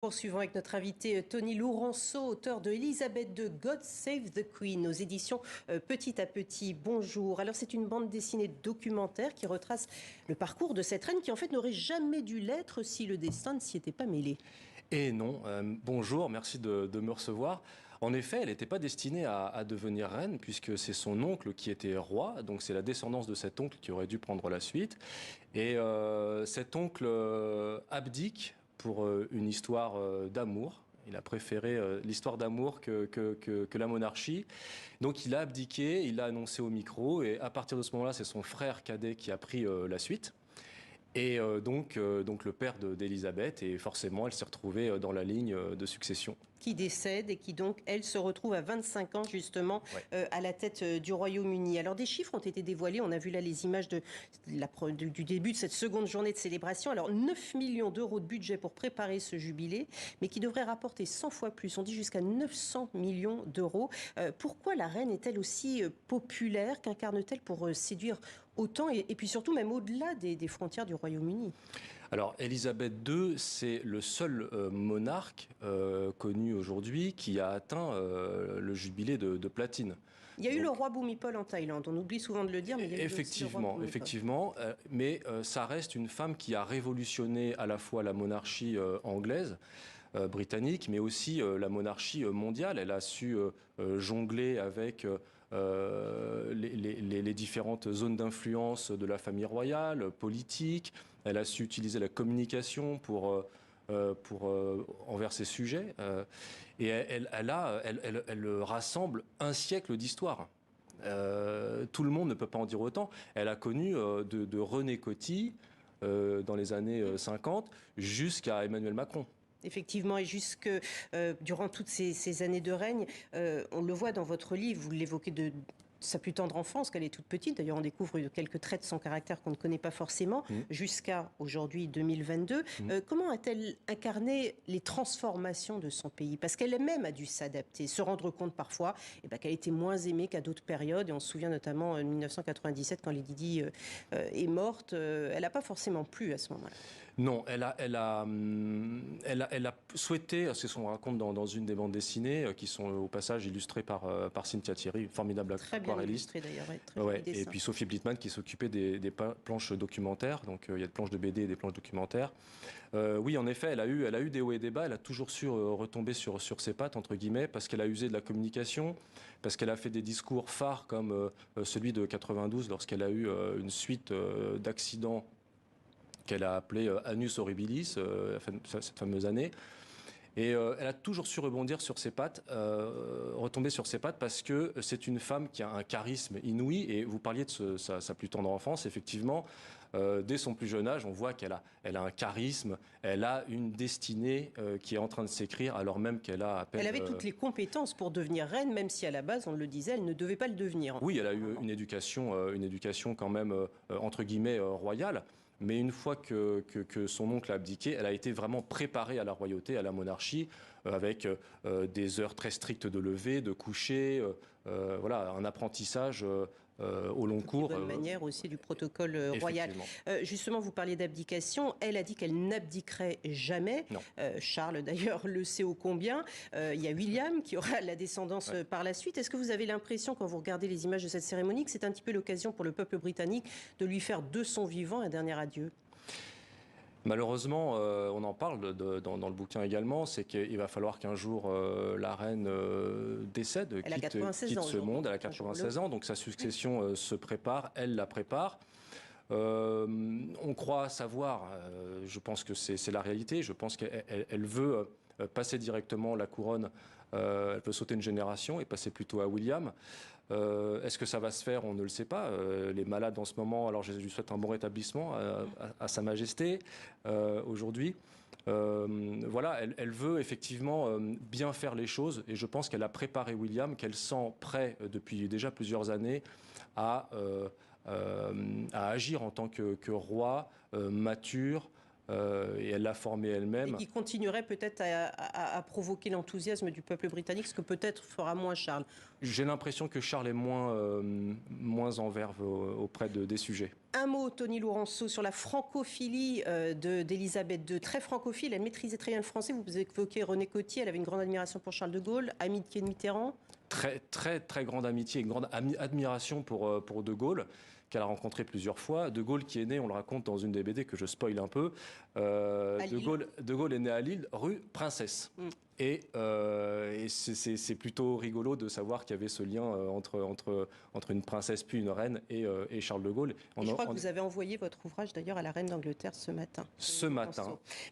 Poursuivons avec notre invité Tony Lourenço, auteur de Elisabeth II, God Save the Queen, aux éditions Petit à Petit. Bonjour. Alors c'est une bande dessinée documentaire qui retrace le parcours de cette reine qui en fait n'aurait jamais dû l'être si le destin ne s'y était pas mêlé. Et non, bonjour, merci de me recevoir. En effet, elle n'était pas destinée à devenir reine, puisque c'est son oncle qui était roi, donc c'est la descendance de cet oncle qui aurait dû prendre la suite. Et cet oncle abdique pour une histoire d'amour. Il a préféré l'histoire d'amour que la monarchie. Donc il a abdiqué, il l'a annoncé au micro, et à partir de ce moment-là, c'est son frère cadet qui a pris la suite. Et donc le père d'Élisabeth, et forcément, elle s'est retrouvée dans la ligne de succession. Qui décède et qui donc, elle, se retrouve à 25 ans justement Ouais. à la tête du Royaume-Uni. Alors des chiffres ont été dévoilés, on a vu là les images du début de cette seconde journée de célébration. Alors 9 millions d'euros de budget pour préparer ce jubilé, mais qui devrait rapporter 100 fois plus, on dit jusqu'à 900 millions d'euros. Pourquoi la reine est-elle aussi populaire, qu'incarne-t-elle pour séduire autant et puis surtout même au-delà des frontières du Royaume-Uni? Alors, Élisabeth II, c'est le seul monarque connu aujourd'hui qui a atteint le jubilé de platine. Il y a eu Donc, le roi Bhumipol en Thaïlande, on oublie souvent de le dire, mais il y a eu aussi le roi Bhumipol. Effectivement, mais ça reste une femme qui a révolutionné à la fois la monarchie anglaise, britannique, mais aussi la monarchie mondiale. Elle a su jongler avec les différentes zones d'influence de la famille royale, politique. Elle a su utiliser la communication pour envers ces sujets. Et elle rassemble un siècle d'histoire. Tout le monde ne peut pas en dire autant. Elle a connu de René Coty dans les années 50 jusqu'à Emmanuel Macron. Effectivement, et jusque durant toutes ces années de règne, on le voit dans votre livre, vous l'évoquez de sa plus tendre enfance, qu'elle est toute petite. D'ailleurs, on découvre quelques traits de son caractère qu'on ne connaît pas forcément, jusqu'à aujourd'hui 2022. Comment a-t-elle incarné les transformations de son pays? Parce qu'elle-même a dû s'adapter, se rendre compte parfois qu'elle était moins aimée qu'à d'autres périodes. Et on se souvient notamment de 1997, quand Lady Di est morte. Elle n'a pas forcément plu à ce moment-là. Non, elle a souhaité, c'est ce qu'on raconte dans une des bandes dessinées, qui sont au passage illustrées par Cynthia Thierry, formidable aquarelliste. Très bien illustré d'ailleurs, très Ouais, joli et dessin. puis Sophie Blittmann qui s'occupait des planches documentaires, donc il y a des planches de BD et des planches documentaires. Oui, en effet, elle a eu des hauts et des bas, elle a toujours su retomber sur ses pattes, entre guillemets, parce qu'elle a usé de la communication, parce qu'elle a fait des discours phares comme celui de 92, lorsqu'elle a eu une suite d'accidents qu'elle a appelé Annus Horribilis, cette fameuse année. Et elle a toujours su rebondir sur ses pattes, retomber sur ses pattes, parce que c'est une femme qui a un charisme inouï. Et vous parliez de sa plus tendre enfance, effectivement. Dès son plus jeune âge, on voit elle a un charisme, elle a une destinée qui est en train de s'écrire, alors même qu'elle a à peine... Elle avait toutes les compétences pour devenir reine, même si à la base, on le disait, elle ne devait pas le devenir. Oui, elle a eu une éducation quand même, entre guillemets, royale. Mais une fois que son oncle a abdiqué, elle a été vraiment préparée à la royauté, à la monarchie, avec des heures très strictes de lever, de coucher, voilà, un apprentissage au long cours. De bonne manière aussi du protocole royal. Effectivement. Justement, vous parliez d'abdication. Elle a dit qu'elle n'abdiquerait jamais. Non. Charles, d'ailleurs, le sait ô combien. Il y a William qui aura la descendance par la suite. Est-ce que vous avez l'impression, quand vous regardez les images de cette cérémonie, que c'est un petit peu l'occasion pour le peuple britannique de lui faire de son vivant un dernier adieu? Malheureusement, on en parle dans le bouquin également, c'est qu'il va falloir qu'un jour la reine décède, quitte ce monde. Elle a 96 ans, donc sa succession se prépare, elle la prépare. On croit savoir, je pense que c'est la réalité, je pense qu'elle veut passer directement la couronne, elle peut sauter une génération et passer plutôt à William. Est-ce que ça va se faire? On ne le sait pas. Les malades en ce moment, alors je lui souhaite un bon rétablissement à Sa Majesté aujourd'hui. Voilà, elle veut effectivement bien faire les choses et je pense qu'elle a préparé William, qu'elle sent prêt depuis déjà plusieurs années à agir en tant que roi mature, et elle l'a formé elle-même. Et qui continuerait peut-être à provoquer l'enthousiasme du peuple britannique, ce que peut-être fera moins Charles. J'ai l'impression que Charles est moins en verve auprès des sujets. Un mot, Tony Lourenço, sur la francophilie d'Élisabeth II. Très francophile, elle maîtrisait très bien le français. Vous évoquez René Coty, elle avait une grande admiration pour Charles de Gaulle, amitié de Mitterrand. Très grande amitié, une grande admiration pour de Gaulle, qu'elle a rencontré plusieurs fois. De Gaulle qui est né, on le raconte dans une des BD que je spoil un peu, de Gaulle est né à Lille, rue Princesse. Et c'est plutôt rigolo de savoir qu'il y avait ce lien entre une princesse puis une reine et Charles de Gaulle. Je crois que vous avez envoyé votre ouvrage d'ailleurs à la reine d'Angleterre ce matin.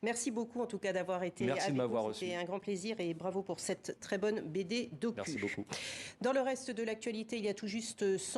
Merci beaucoup en tout cas d'avoir été avec nous. Merci de m'avoir reçu. C'était un grand plaisir et bravo pour cette très bonne BD docu. Merci beaucoup. Dans le reste de l'actualité, il y a tout juste 100